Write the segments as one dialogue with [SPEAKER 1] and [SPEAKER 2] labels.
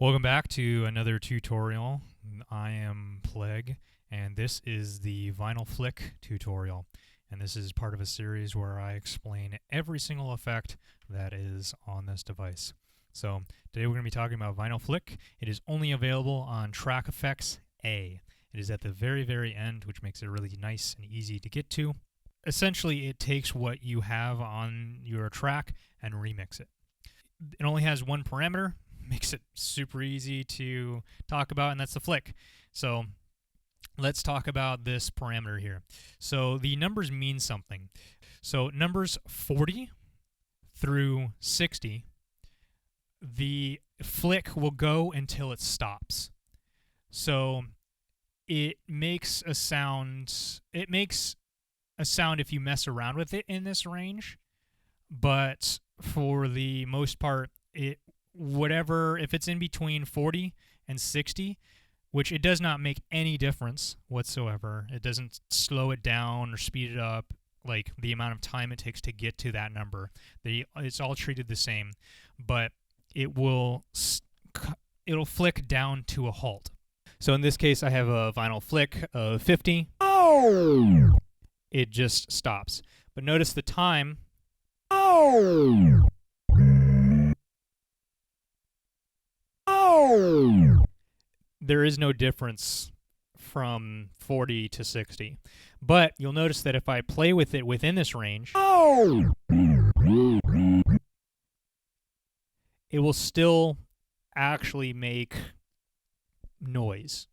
[SPEAKER 1] Welcome back to another tutorial. I am Plague, and this is the Vinyl Flick tutorial. And this is part of a series where I explain every single effect that is on this device. So today we're going to be talking about Vinyl Flick. It is only available on Track Effects A. It is at the very end, which makes it really nice and easy to get to. Essentially, it takes what you have on your track and remix it. It only has one parameter, makes it super easy to talk about, and that's the flick. So let's talk about this parameter here. So the numbers mean something. So numbers 40 through 60, the flick will go until it stops. So it makes a sound. It makes a sound if you mess around with it in this range, but for the most part, if it's in between 40 and 60, which it does not make any difference whatsoever. It doesn't slow it down or speed it up, like the amount of time it takes to get to that number. It's all treated the same, but it'll flick down to a halt. So in this case, I have a vinyl flick of 50. Oh! It just stops. But notice the time. Oh! Oh! There is no difference from 40 to 60. But you'll notice that if I play with it within this range, oh! It will still actually make noise.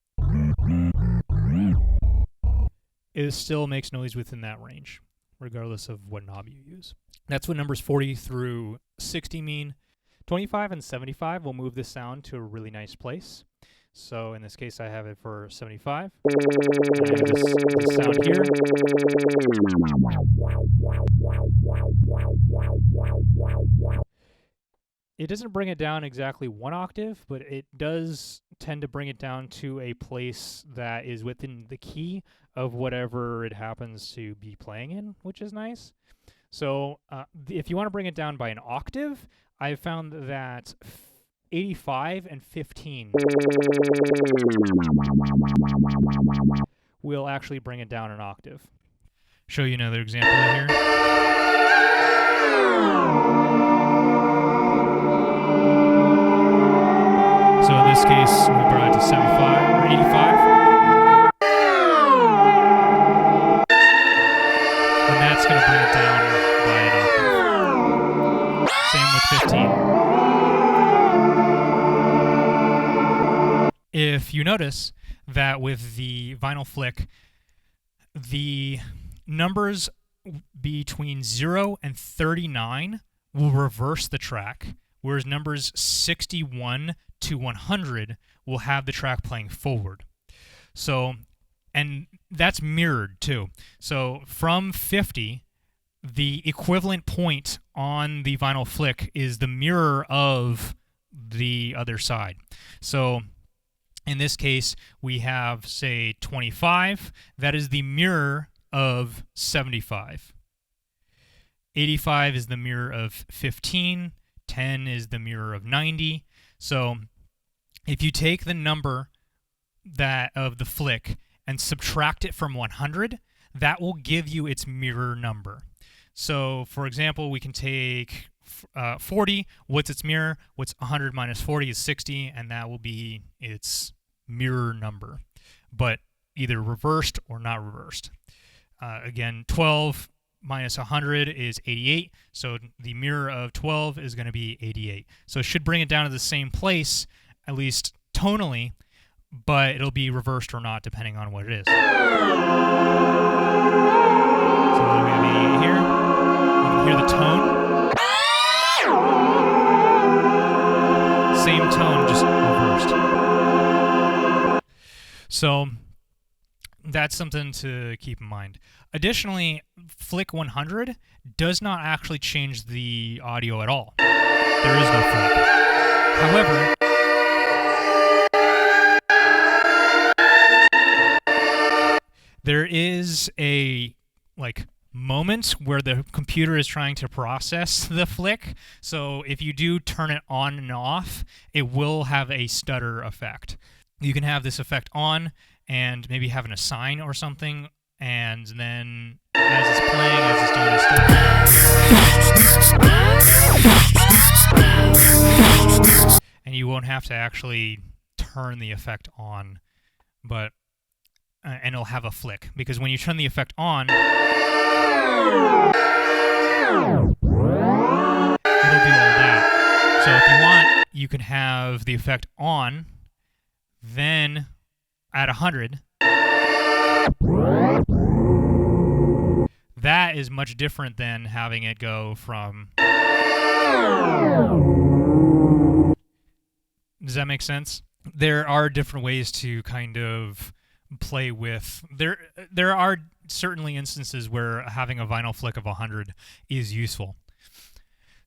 [SPEAKER 1] It still makes noise within that range, regardless of what knob you use. That's what numbers 40 through 60 mean. 25 and 75 will move the sound to a really nice place. So in this case, I have it for 75. And I have this sound here. It doesn't bring it down exactly one octave, but it does tend to bring it down to a place that is within the key of whatever it happens to be playing in, which is nice. So if you want to bring it down by an octave, I've found that 85 and 15 will actually bring it down an octave. Show you another example here. So in this case, we brought it to 75 or 85. And that's going to bring it down by an octave. Same with 15. If you notice that with the vinyl flick, the numbers between 0 and 39 will reverse the track, whereas numbers 61 to 100 will have the track playing forward. So, and that's mirrored too. So from 50, the equivalent point on the vinyl flick is the mirror of the other side. So in this case, we have, say, 25. That is the mirror of 75. 85 is the mirror of 15. 10 is the mirror of 90. So if you take the number of the flick and subtract it from 100, that will give you its mirror number. So, for example, we can take 40. What's its mirror? What's 100 minus 40 is 60, and that will be its mirror number, but either reversed or not reversed. Again, 12 minus 100 is 88, so the mirror of 12 is going to be 88. So it should bring it down to the same place, at least tonally, but it'll be reversed or not depending on what it is. So we have 88 here. You can hear the tone. Same tone, just reversed. So that's something to keep in mind. Additionally, Flick 100 does not actually change the audio at all. There is no flick. However, there is a moment where the computer is trying to process the flick. So if you do turn it on and off, it will have a stutter effect. You can have this effect on and maybe have an assign or something, and then as it's playing, as it's doing its stuff, and you won't have to actually turn the effect on, but and it'll have a flick, because when you turn the effect on, it'll do all that. So if you want, you can have the effect on, then at 100. That is much different than having it go from... Does that make sense? There are different ways to kind of play with... There are certainly instances where having a vinyl flick of 100 is useful.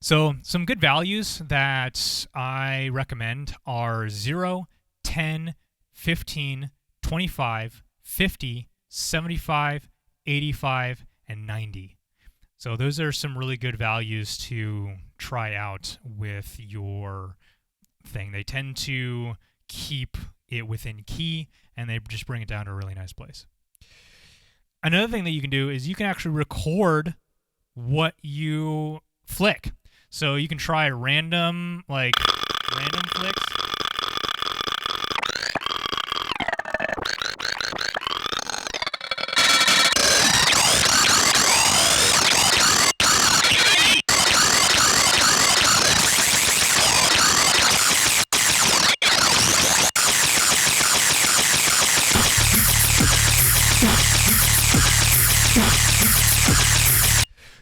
[SPEAKER 1] So some good values that I recommend are 0, 10, 15, 25, 50, 75, 85, and 90. So those are some really good values to try out with your thing. They tend to keep it within key, and they just bring it down to a really nice place. Another thing that you can do is you can actually record what you flick. So you can try random flicks.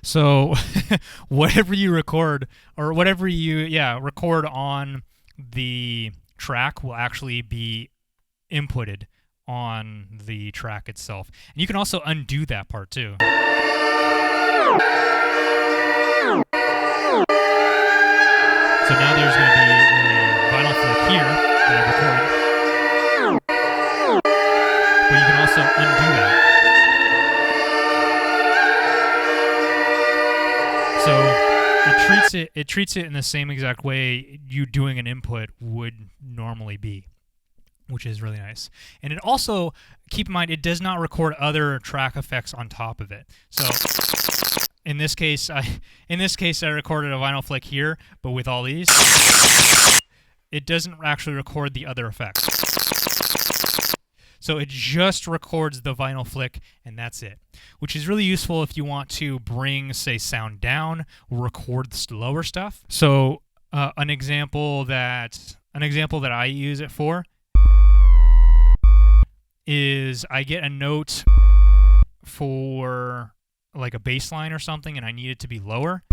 [SPEAKER 1] So whatever you record, or whatever you record on the track, will actually be inputted on the track itself. And you can also undo that part too. So now there's going to be a vinyl flick here that I recorded. But you can also undo that. So it treats it in the same exact way you doing an input would normally be, which is really nice. And it also, keep in mind, it does not record other track effects on top of it. So in this case I recorded a vinyl flick here, but with all these, it doesn't actually record the other effects. So it just records the vinyl flick, and that's it, which is really useful if you want to bring, say, sound down, or record the slower stuff. So an example that I use it for is I get a note for like a bass line or something, and I need it to be lower.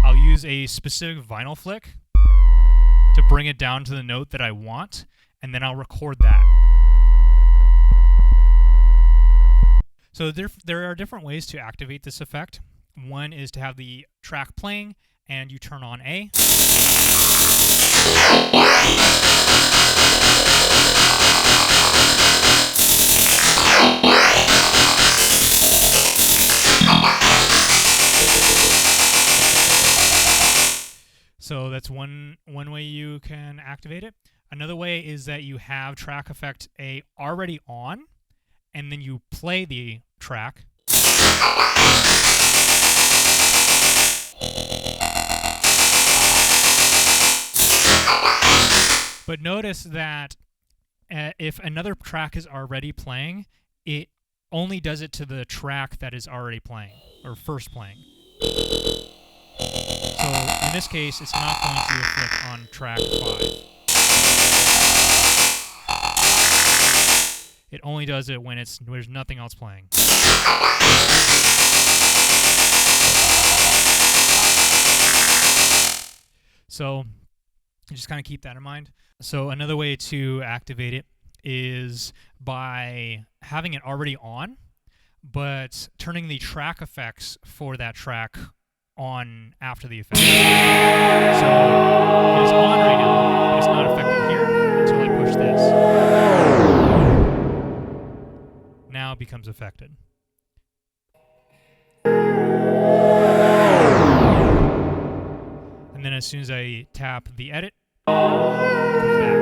[SPEAKER 1] I'll use a specific vinyl flick to bring it down to the note that I want, and then I'll record that. So there are different ways to activate this effect. One is to have the track playing, and you turn on A. So that's one way you can activate it. Another way is that you have track effect A already on, and then you play the track. But notice that if another track is already playing, it only does it to the track that is already playing, or first playing. So in this case, it's not going to click on track 5. It only does it when there's nothing else playing. So just kind of keep that in mind. So another way to activate it is by having it already on, but turning the track effects for that track on after the effect. So it is on right now, but it's not affected here until I push this. Now it becomes affected. as soon as I tap the edit, it comes back.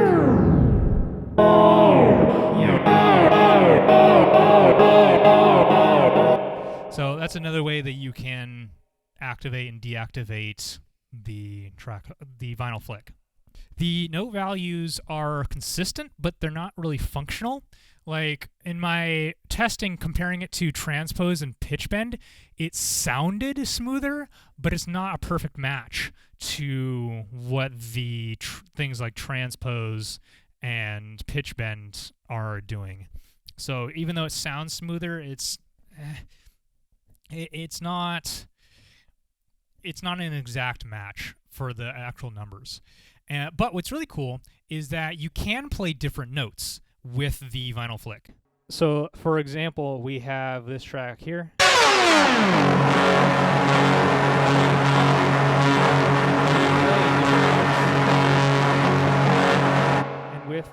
[SPEAKER 1] So that's another way that you can activate and deactivate the vinyl flick. The note values are consistent, but they're not really functional. Like in my testing, comparing it to transpose and pitch bend, it sounded smoother, but it's not a perfect match to what the things like transpose and pitch bend are doing. So even though it sounds smoother, it's not an exact match for the actual numbers. But what's really cool is that you can play different notes with the vinyl flick. So, for example, we have this track here. And with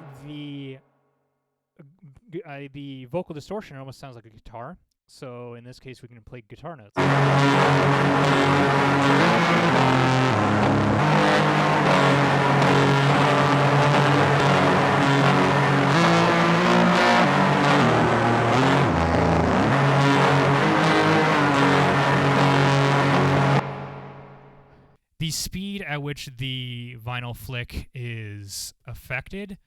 [SPEAKER 1] the vocal distortion, it almost sounds like a guitar. So in this case, we can play guitar notes. The speed at which the vinyl flick is affected,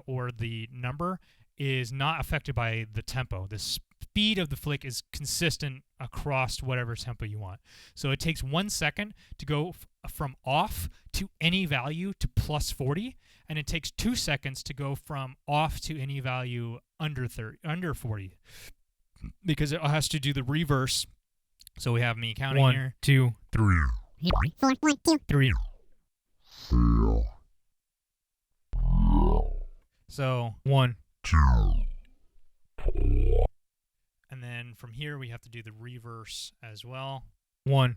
[SPEAKER 1] or the number, is not affected by the tempo. The speed of the flick is consistent across whatever tempo you want. So it takes 1 second to go from off to any value to plus 40, and it takes 2 seconds to go from off to any value under 40, because it has to do the reverse. So we have me counting
[SPEAKER 2] 1, 2, 3.
[SPEAKER 3] 4, 1, 2,
[SPEAKER 2] 3.
[SPEAKER 1] So
[SPEAKER 2] 1, 2.
[SPEAKER 1] And then from here we have to do the reverse as well.
[SPEAKER 2] 1.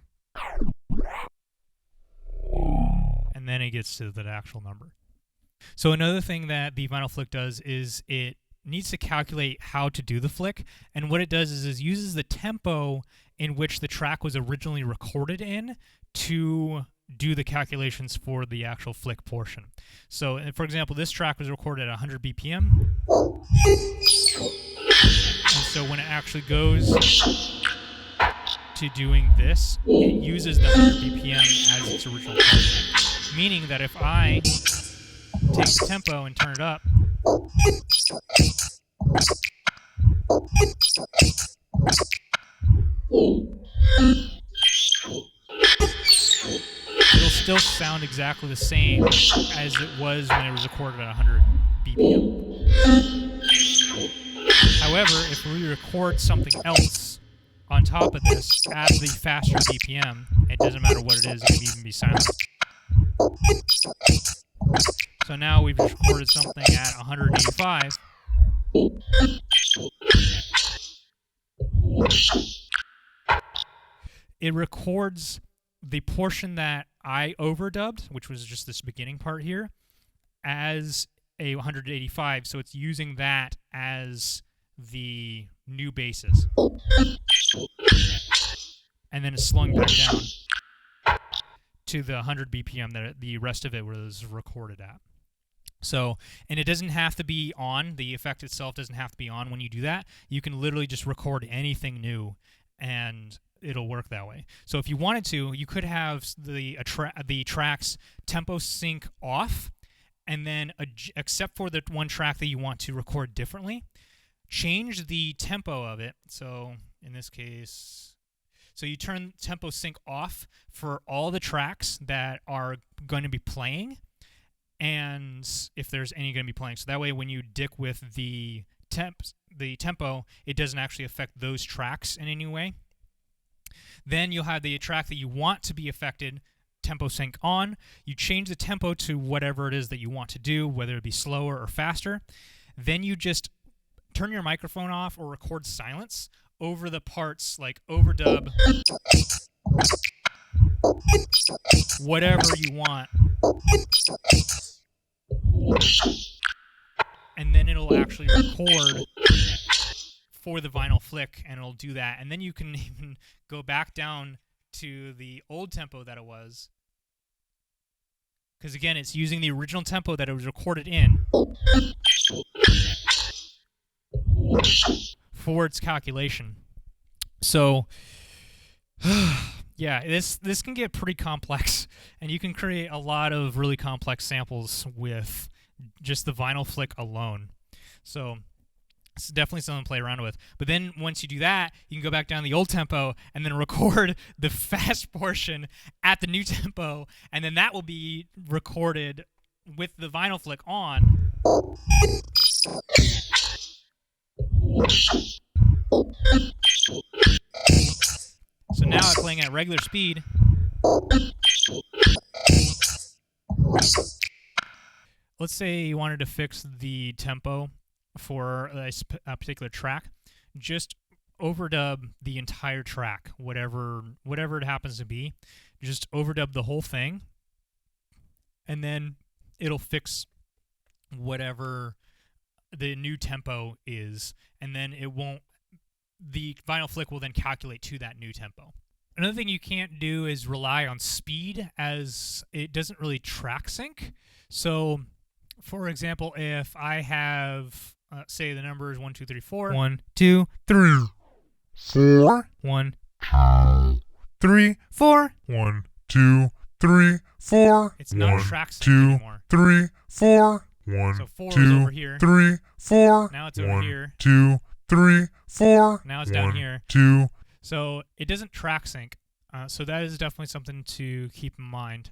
[SPEAKER 1] And then it gets to the actual number. So another thing that the vinyl flick does is it needs to calculate how to do the flick. And what it does is it uses the tempo in which the track was originally recorded in to do the calculations for the actual flick portion. So, for example, this track was recorded at 100 BPM. And so when it actually goes to doing this, it uses the 100 BPM as its original target. Meaning that if I take the tempo and turn it up, it'll still sound exactly the same as it was when it was recorded at 100 BPM. However, if we record something else on top of this at the faster BPM, it doesn't matter what it is, it can even be silent. So now we've recorded something at 185. It records the portion that I overdubbed, which was just this beginning part here, as a 185. So it's using that as the new basis. And then it's slowing back down to the 100 BPM that the rest of it was recorded at. So, and it doesn't have to be on, the effect itself doesn't have to be on when you do that. You can literally just record anything new and it'll work that way. So if you wanted to, you could have the tracks tempo sync off, and then except for the one track that you want to record differently, change the tempo of it. So in this case, so you turn tempo sync off for all the tracks that are going to be playing, and if there's any going to be playing. So that way when you dick with the tempo, it doesn't actually affect those tracks in any way. Then you'll have the track that you want to be affected, tempo sync on. You change the tempo to whatever it is that you want to do, whether it be slower or faster. Then you just turn your microphone off or record silence over the parts, like overdub, whatever you want. And then it'll actually record for the vinyl flick, and it'll do that. And then you can even go back down to the old tempo that it was, because again, it's using the original tempo that it was recorded in for its calculation. So, yeah, this can get pretty complex, and you can create a lot of really complex samples with just the vinyl flick alone. So it's definitely something to play around with. But then once you do that, you can go back down the old tempo and then record the fast portion at the new tempo, and then that will be recorded with the vinyl flick on. So now I'm playing at regular speed. Let's say you wanted to fix the tempo for a particular track. Just overdub the entire track, whatever it happens to be. Just overdub the whole thing, and then it'll fix whatever the new tempo is, and then the vinyl flick will then calculate to that new tempo. Another thing you can't do is rely on speed, as it doesn't really track sync. So, for example, if I have, say the number is 1, 2, 3, 4. 1, 2, 3, 4. 1, 2, 3, 4. 1, 2, 3, 4. It's not track sync anymore. 3, 4. 1, so 4 is over here. 3, 4. Now it's over here. 2, 3, 4. Now it's down here. 2. So it doesn't track sync. So that is definitely something to keep in mind.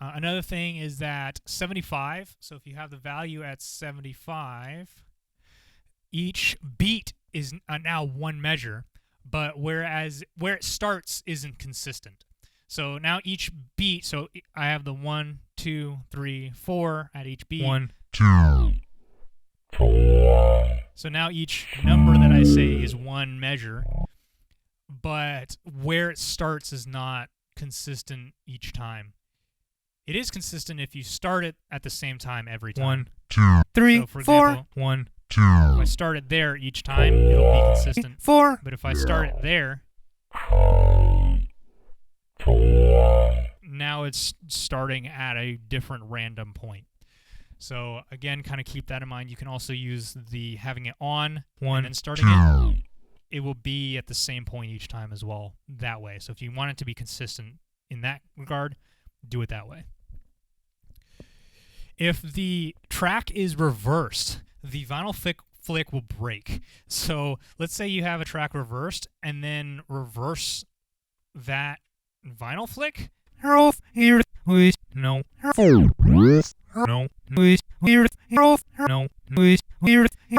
[SPEAKER 1] Another thing is that 75. So if you have the value at 75, each beat is now one measure, but whereas where it starts isn't consistent. So now each beat. So I have the 1, 2, 3, 4 at each beat. 1, 2, 4. So now each number that I say is one measure, but where it starts is not consistent each time. It is consistent if you start it at the same time every time. 1, 2, 3, so for 4. Example, 1, 2. If I start it there each time, it'll be consistent. 4. But if I start it there, now it's starting at a different random point. So again, kind of keep that in mind. You can also use the having it on 1 and starting it. It will be at the same point each time as well that way. So if you want it to be consistent in that regard, do it that way. If the track is reversed, the vinyl flick will break. So let's say you have a track reversed and then reverse that vinyl flick. No. No. You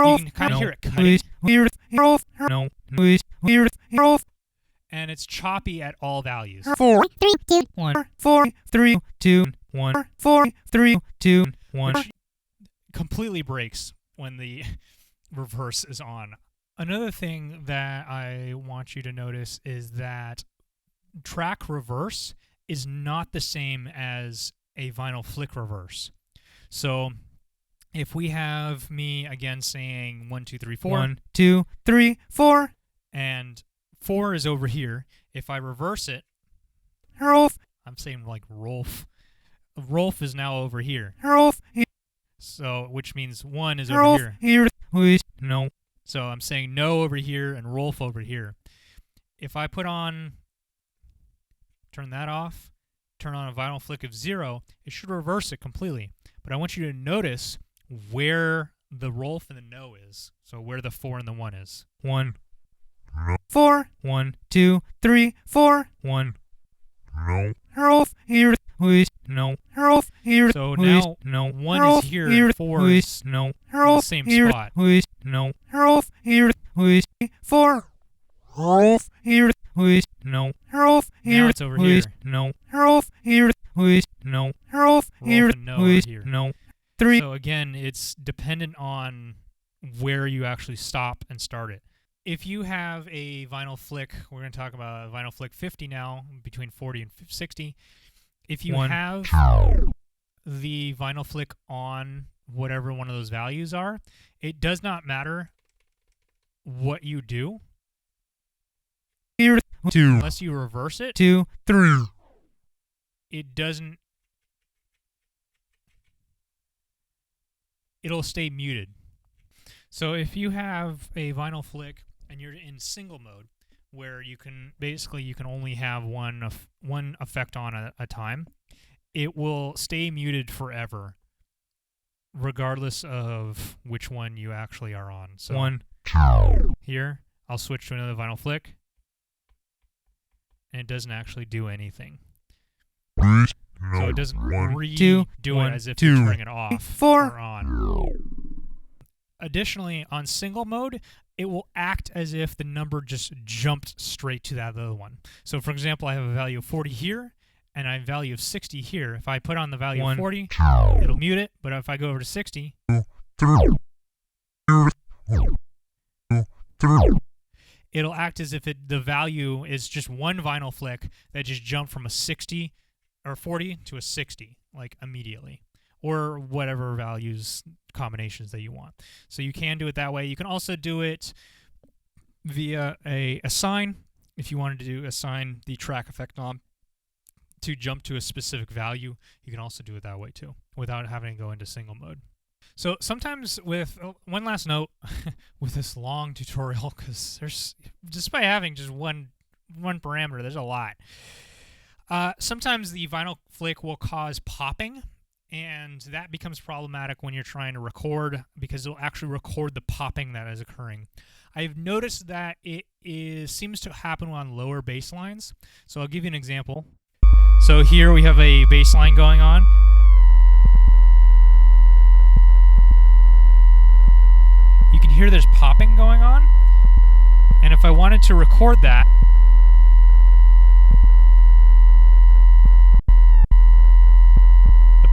[SPEAKER 1] can kind of hear it cutting. And it's choppy at all values. 4, 3, 2, 1. 4, 3, 2, 1. 4, 3, 2, 1. Completely breaks when the reverse is on. Another thing that I want you to notice is that track reverse is not the same as a vinyl flick reverse. So if we have me again saying 1, 2, 3, 4. 1, 2, 3, 4. And 4 is over here. If I reverse it, Rolf. I'm saying like Rolf. Rolf is now over here. Rolf. So, which means 1 is over here. No. So I'm saying no over here and Rolf over here. If I turn that off, turn on a vinyl flick of 0, it should reverse it completely. But I want you to notice where the Rolf and the no is. So where the 4 and the 1 is. 1, 4. 1, 2, 3, 4. 1. No. Rolf here. No. Rolf here. So now no. 1 is here. 4 is no. In the same spot. No. Rolf here. 4. Rolf here. No. Rolf here. Now it's over here. No. Rolf here. No. Rolf here. No over here. No. 3. So again, it's dependent on where you actually stop and start it. If you have a vinyl flick, we're going to talk about a vinyl flick 50 now, between 40 and 60. If you have the vinyl flick on whatever one of those values are, it does not matter what you do. 2. Unless you reverse it. 2, 3. It doesn't it'll stay muted. So if you have a vinyl flick and you're in single mode, where you can only have one effect on at a time, it will stay muted forever, regardless of which one you actually are on. So here, I'll switch to another vinyl flick, and it doesn't actually do anything. So it doesn't do it as if you're turning it off or on. Additionally, on single mode, it will act as if the number just jumped straight to that other one. So, for example, I have a value of 40 here, and I have a value of 60 here. If I put on the value of 40, it'll mute it, but if I go over to 60, it'll act as if the value is just one vinyl flick that just jumped from a 60 or 40 to a 60, like immediately, or whatever values combinations that you want. So you can do it that way. You can also do it via a assign. If you wanted to assign the track effect knob to jump to a specific value, you can also do it that way too, without having to go into single mode. So sometimes with one last note with this long tutorial, because there's just by having just one parameter, there's a lot. Sometimes the vinyl flick will cause popping, and that becomes problematic when you're trying to record, because it'll actually record the popping that is occurring. I've noticed that it seems to happen on lower bass lines. So I'll give you an example. So here we have a bass line going on. You can hear there's popping going on. And if I wanted to record that,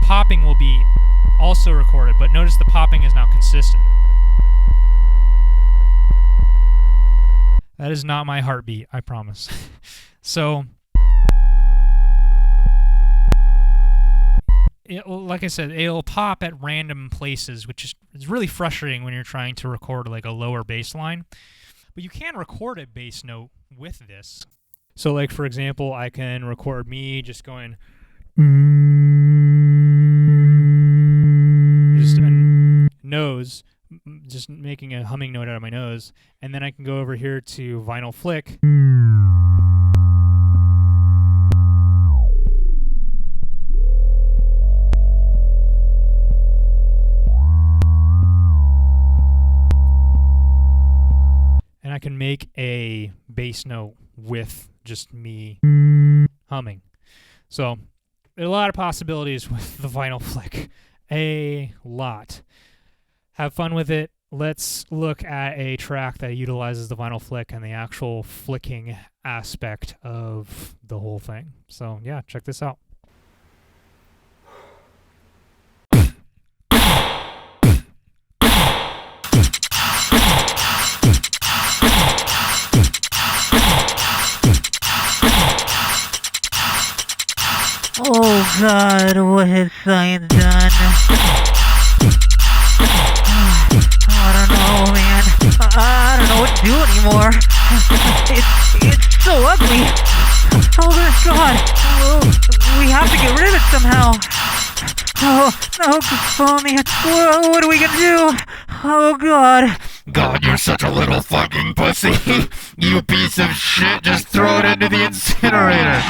[SPEAKER 1] popping will be also recorded, but notice the popping is now consistent. That is not my heartbeat, I promise. So, like I said, it'll pop at random places, which is really frustrating when you're trying to record like a lower bass line. But you can record a bass note with this. So, like for example, I can record me just going just a nose, just making a humming note out of my nose, and then I can go over here to vinyl flick. And I can make a bass note with just me humming. So, there are a lot of possibilities with the vinyl flick. A lot. Have fun with it. Let's look at a track that utilizes the vinyl flick and the actual flicking aspect of the whole thing. So, yeah, check this out.
[SPEAKER 2] Oh God, what has science done? I don't know, man. I don't know what to do anymore. It's so ugly. Oh God. Oh, we have to get rid of it somehow. Oh man. What are we gonna do? Oh God.
[SPEAKER 3] God, you're such a little fucking pussy. You piece of shit, just throw it into the incinerator.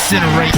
[SPEAKER 3] Incinerate.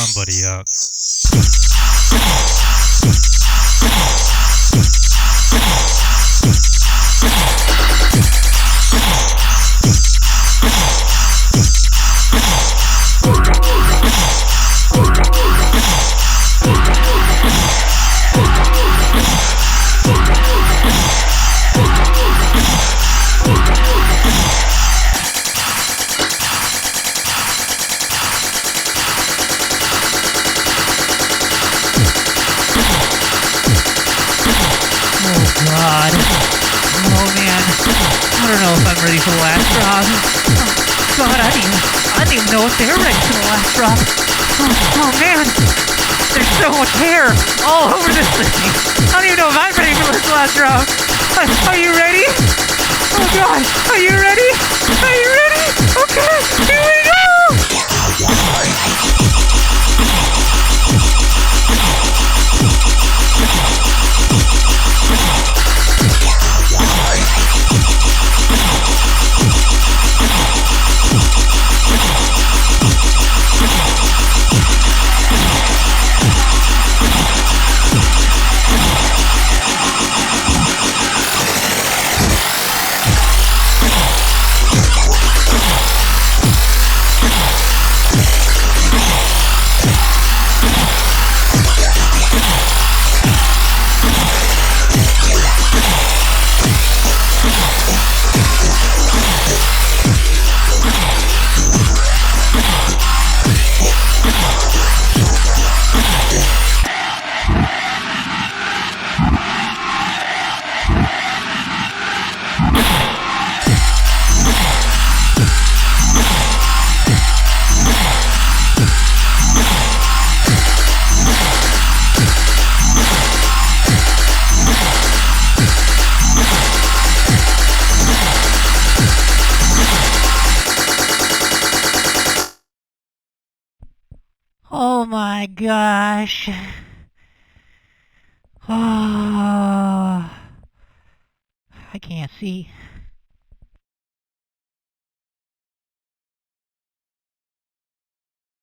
[SPEAKER 1] somebody up.
[SPEAKER 2] God. Oh man. I don't know if I'm ready for the last drop. Oh, God, I didn't even know if they're ready for the last drop. Oh man. There's so much hair all over this thing. I don't even know if I'm ready for this last drop. Are you ready? Oh God. Are you ready? Are you ready? Okay. Here we go. Oh my gosh. Oh, I can't see.